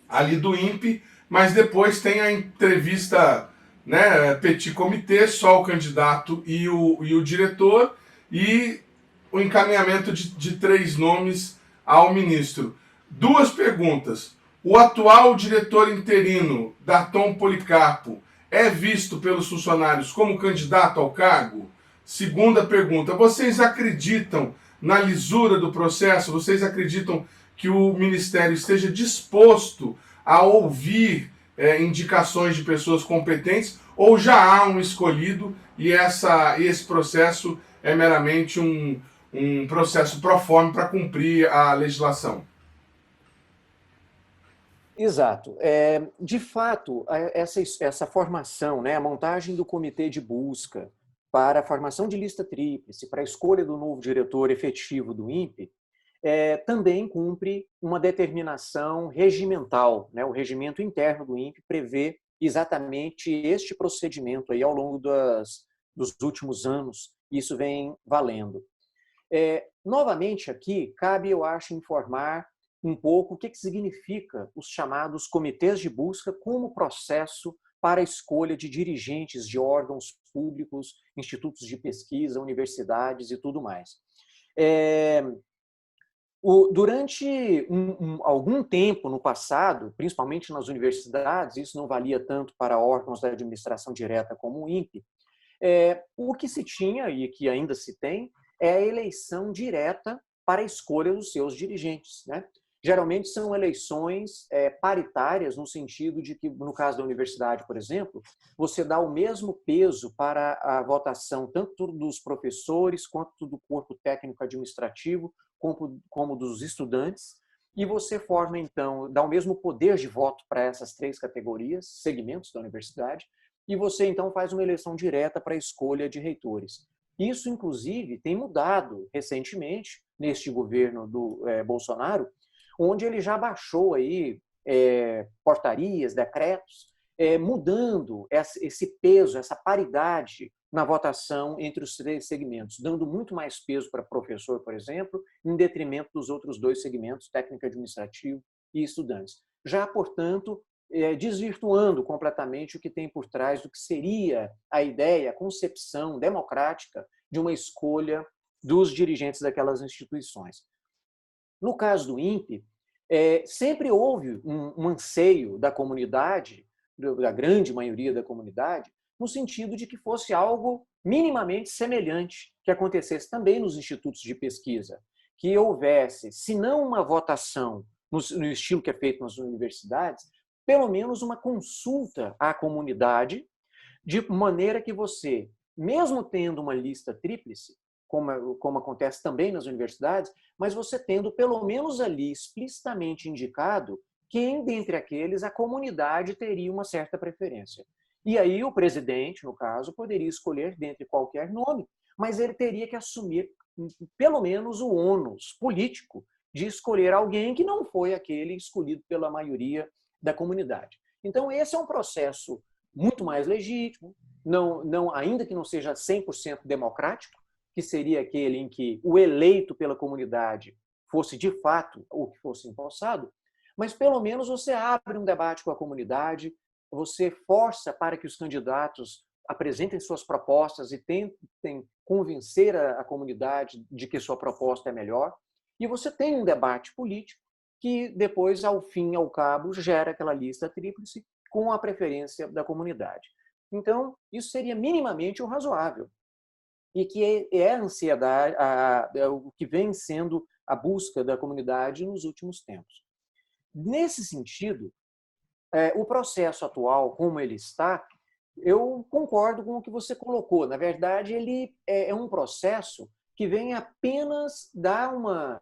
ali do INPE, mas depois tem a entrevista, né, petit comité, só o candidato e o diretor, e o encaminhamento de 3 nomes ao ministro. 2 perguntas. O atual diretor interino, Darton Policarpo, é visto pelos funcionários como candidato ao cargo? Segunda pergunta. Vocês acreditam na lisura do processo? Vocês acreditam que o Ministério esteja disposto a ouvir indicações de pessoas competentes, ou já há um escolhido e esse processo é meramente um processo pro forma para cumprir a legislação? Exato. De fato, essa formação, né, a montagem do comitê de busca para a formação de lista tríplice, para a escolha do novo diretor efetivo do INPE, também cumpre uma determinação regimental, né? O regimento interno do INPE prevê exatamente este procedimento aí ao longo dos últimos anos. Isso vem valendo. Novamente aqui, cabe, eu acho, informar um pouco o que significa os chamados comitês de busca como processo para a escolha de dirigentes de órgãos públicos, institutos de pesquisa, universidades e tudo mais. Durante algum tempo no passado, principalmente nas universidades, isso não valia tanto para órgãos da administração direta como o INPE, o que se tinha e que ainda se tem é a eleição direta para a escolha dos seus dirigentes, né? Geralmente são eleições paritárias, no sentido de que, no caso da universidade, por exemplo, você dá o mesmo peso para a votação tanto dos professores quanto do corpo técnico administrativo, como dos estudantes, e você forma, então, dá o mesmo poder de voto para essas 3 categorias, segmentos da universidade, e você, então, faz uma eleição direta para a escolha de reitores. Isso, inclusive, tem mudado recentemente, neste governo do Bolsonaro, onde ele já baixou aí portarias, decretos, mudando esse peso, essa paridade na votação entre os 3 segmentos, dando muito mais peso para professor, por exemplo, em detrimento dos outros 2 segmentos, técnico administrativo e estudantes. Já, portanto, desvirtuando completamente o que tem por trás do que seria a ideia, a concepção democrática de uma escolha dos dirigentes daquelas instituições. No caso do INPE, sempre houve um anseio da comunidade, da grande maioria da comunidade, no sentido de que fosse algo minimamente semelhante que acontecesse também nos institutos de pesquisa, que houvesse, se não uma votação no estilo que é feito nas universidades, pelo menos uma consulta à comunidade, de maneira que você, mesmo tendo uma lista tríplice, como acontece também nas universidades, mas você tendo pelo menos ali explicitamente indicado quem dentre aqueles a comunidade teria uma certa preferência. E aí o presidente, no caso, poderia escolher dentre qualquer nome, mas ele teria que assumir pelo menos o ônus político de escolher alguém que não foi aquele escolhido pela maioria da comunidade. Então esse é um processo muito mais legítimo, ainda que não seja 100% democrático, que seria aquele em que o eleito pela comunidade fosse de fato o que fosse empossado, mas pelo menos você abre um debate com a comunidade, você força para que os candidatos apresentem suas propostas e tentem convencer a comunidade de que sua proposta é melhor, e você tem um debate político que depois, ao fim e ao cabo, gera aquela lista tríplice com a preferência da comunidade. Então, isso seria minimamente o razoável. E que é a ansiedade, o que vem sendo a busca da comunidade nos últimos tempos. Nesse sentido, o processo atual, como ele está, eu concordo com o que você colocou. Na verdade, ele é um processo que vem apenas dar uma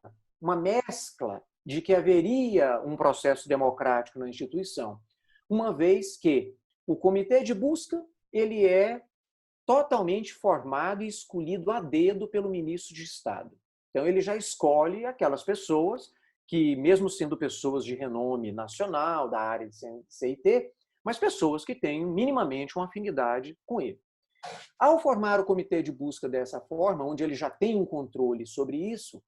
mescla de que haveria um processo democrático na instituição, uma vez que o comitê de busca ele é totalmente formado e escolhido a dedo pelo ministro de Estado. Então, ele já escolhe aquelas pessoas que, mesmo sendo pessoas de renome nacional, da área de CIT, mas pessoas que têm minimamente uma afinidade com ele. Ao formar o comitê de busca dessa forma, onde ele já tem um controle sobre isso,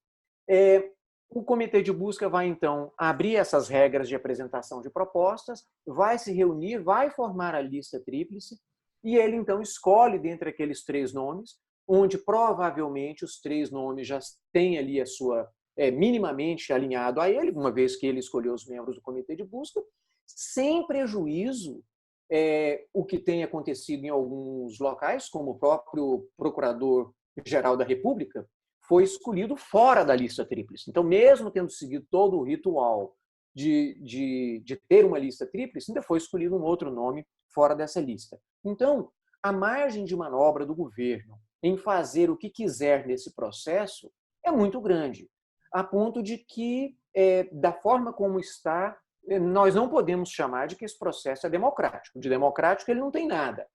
o comitê de busca vai, então, abrir essas regras de apresentação de propostas, vai se reunir, vai formar a lista tríplice, e ele, então, escolhe dentre aqueles 3 nomes, onde provavelmente os 3 nomes já têm ali a sua minimamente alinhado a ele, uma vez que ele escolheu os membros do comitê de busca, sem prejuízo o que tem acontecido em alguns locais, como o próprio Procurador-Geral da República, foi escolhido fora da lista tríplice. Então, mesmo tendo seguido todo o ritual de ter uma lista tríplice, ainda foi escolhido um outro nome fora dessa lista. Então, a margem de manobra do governo em fazer o que quiser nesse processo é muito grande, a ponto de que, da forma como está, nós não podemos chamar de que esse processo é democrático. De democrático ele não tem nada.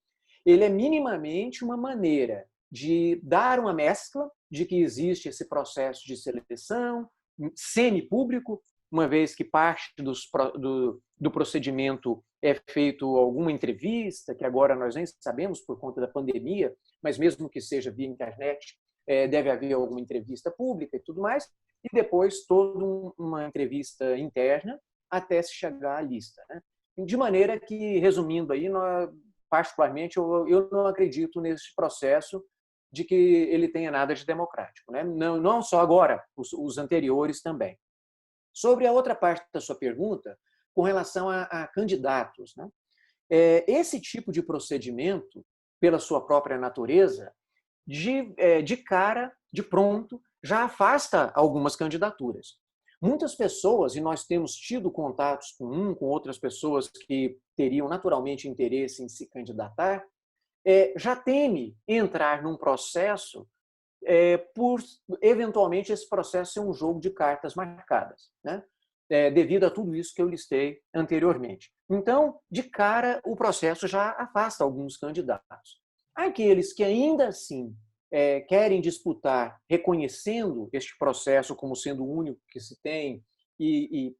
Ele é minimamente uma maneira de dar uma mescla de que existe esse processo de seleção semipúblico, uma vez que parte do procedimento é feito alguma entrevista, que agora nós nem sabemos por conta da pandemia, mas mesmo que seja via internet, deve haver alguma entrevista pública e tudo mais, e depois toda uma entrevista interna até se chegar à lista, né? De maneira que, resumindo aí, particularmente, eu não acredito nesse processo de que ele tenha nada de democrático, né? Não só agora, os anteriores também. Sobre a outra parte da sua pergunta, com relação a candidatos, né? Esse tipo de procedimento, pela sua própria natureza, de cara, de pronto, já afasta algumas candidaturas. Muitas pessoas, e nós temos tido contatos com outras pessoas que teriam naturalmente interesse em se candidatar, já teme entrar num processo por, eventualmente, esse processo ser um jogo de cartas marcadas, né? Devido a tudo isso que eu listei anteriormente. Então, de cara, o processo já afasta alguns candidatos. Aqueles que ainda assim querem disputar, reconhecendo este processo como sendo o único que se tem e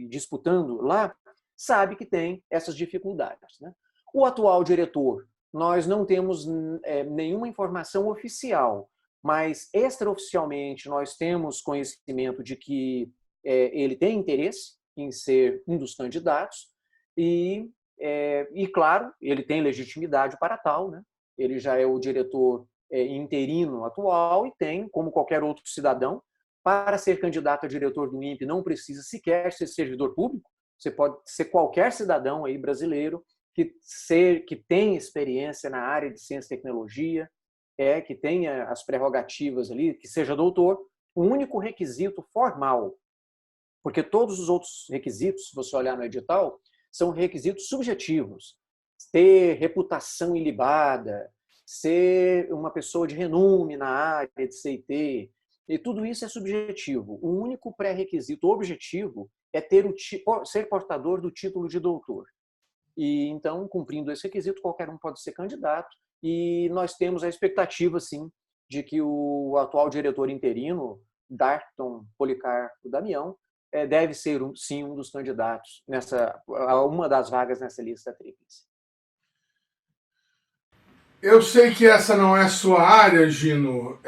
disputando lá, sabe que tem essas dificuldades, né? O atual diretor, nós não temos nenhuma informação oficial, mas extraoficialmente nós temos conhecimento de que ele tem interesse em ser um dos candidatos e claro, ele tem legitimidade para tal, né? Ele já é o diretor interino atual e tem, como qualquer outro cidadão, para ser candidato a diretor do INPE não precisa sequer ser servidor público, você pode ser qualquer cidadão aí brasileiro que tem experiência na área de ciência e tecnologia, que tenha as prerrogativas ali, que seja doutor. O único requisito formal, porque todos os outros requisitos, se você olhar no edital, são requisitos subjetivos. Ter reputação ilibada, ser uma pessoa de renome na área de CIT, e tudo isso é subjetivo. O único pré-requisito objetivo é ser portador do título de doutor. E então, cumprindo esse requisito, qualquer um pode ser candidato, e nós temos a expectativa, sim, de que o atual diretor interino, Darton Policarpo Damião, deve ser, sim, um dos candidatos a uma das vagas nessa lista tríplice. Eu sei que essa não é sua área, Gino,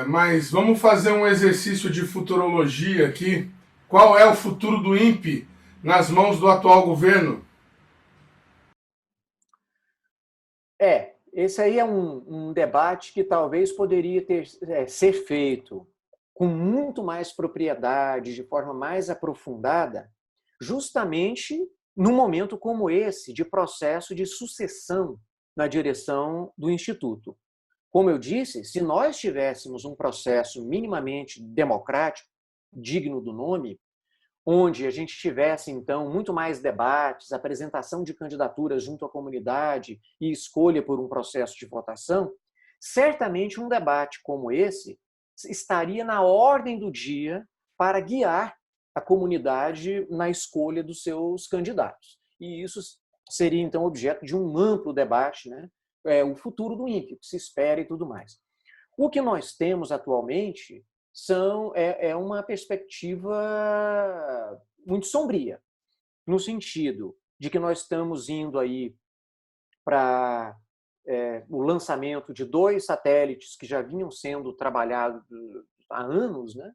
mas vamos fazer um exercício de futurologia aqui. Qual é o futuro do INPE nas mãos do atual governo? Esse aí é um debate que talvez poderia ser feito com muito mais propriedade, de forma mais aprofundada, justamente num momento como esse, de processo de sucessão na direção do Instituto. Como eu disse, se nós tivéssemos um processo minimamente democrático, digno do nome, onde a gente tivesse, então, muito mais debates, apresentação de candidaturas junto à comunidade e escolha por um processo de votação, certamente um debate como esse estaria na ordem do dia para guiar a comunidade na escolha dos seus candidatos. E isso seria, então, objeto de um amplo debate, né? O futuro do INPE, o que se espera e tudo mais. O que nós temos atualmente é uma perspectiva muito sombria, no sentido de que nós estamos indo aí para o lançamento de 2 satélites que já vinham sendo trabalhados há anos, né?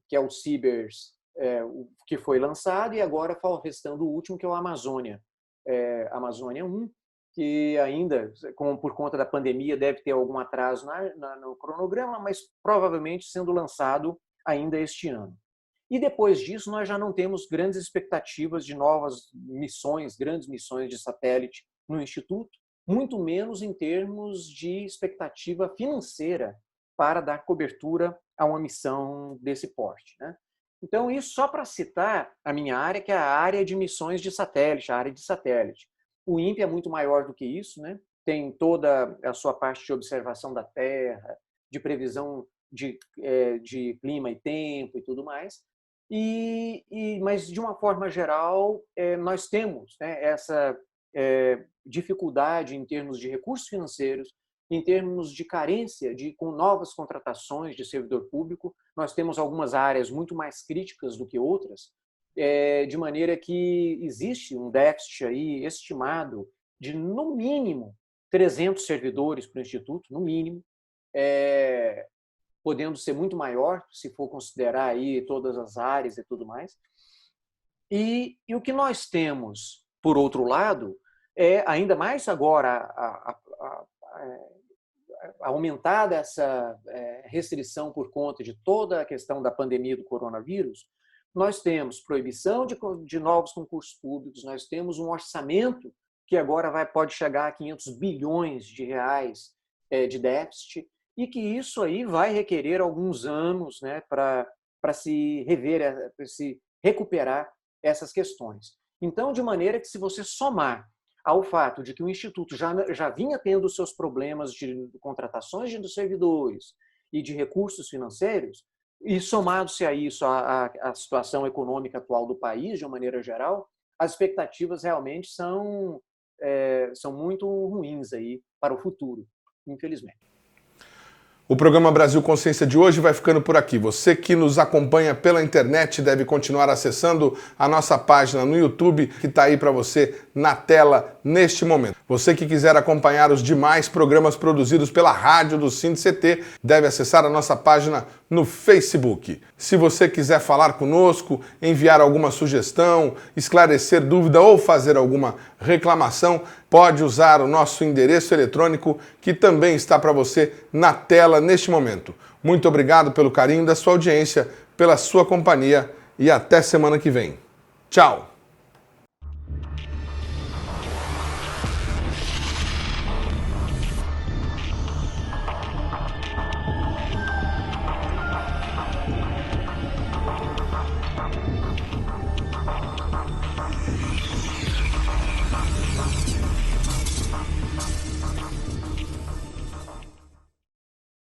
Que é o Cibers, que foi lançado, e agora restando o último, que é o Amazônia, Amazônia 1, que ainda, por conta da pandemia, deve ter algum atraso no cronograma, mas provavelmente sendo lançado ainda este ano. E depois disso, nós já não temos grandes expectativas de novas missões, grandes missões de satélite no Instituto, muito menos em termos de expectativa financeira para dar cobertura a uma missão desse porte, né? Então, isso só para citar a minha área, que é a área de missões de satélite, a área de satélite. O INPE é muito maior do que isso, né? Tem toda a sua parte de observação da Terra, de previsão de clima e tempo e tudo mais. Mas, de uma forma geral, nós temos, né, essa dificuldade em termos de recursos financeiros, em termos de carência com novas contratações de servidor público. Nós temos algumas áreas muito mais críticas do que outras, de maneira que existe um déficit aí estimado de, no mínimo, 300 servidores para o Instituto, no mínimo, podendo ser muito maior, se for considerar aí todas as áreas e tudo mais. E o que nós temos, por outro lado, ainda mais agora, aumentada essa restrição por conta de toda a questão da pandemia do coronavírus, nós temos proibição de novos concursos públicos, nós temos um orçamento que agora pode chegar a 500 bilhões de reais de déficit, e que isso aí vai requerer alguns anos, né, para se rever, para se recuperar essas questões. Então, de maneira que, se você somar ao fato de que o Instituto já vinha tendo seus problemas de contratações de servidores e de recursos financeiros, e somado-se a isso a situação econômica atual do país, de uma maneira geral, as expectativas realmente são muito ruins aí para o futuro, infelizmente. O programa Brasil Consciência de hoje vai ficando por aqui. Você que nos acompanha pela internet deve continuar acessando a nossa página no YouTube, que está aí para você na tela neste momento. Você que quiser acompanhar os demais programas produzidos pela rádio do SINDI-CT deve acessar a nossa página no Facebook. Se você quiser falar conosco, enviar alguma sugestão, esclarecer dúvida ou fazer alguma reclamação, pode usar o nosso endereço eletrônico, que também está para você na tela neste momento. Muito obrigado pelo carinho da sua audiência, pela sua companhia, e até semana que vem. Tchau!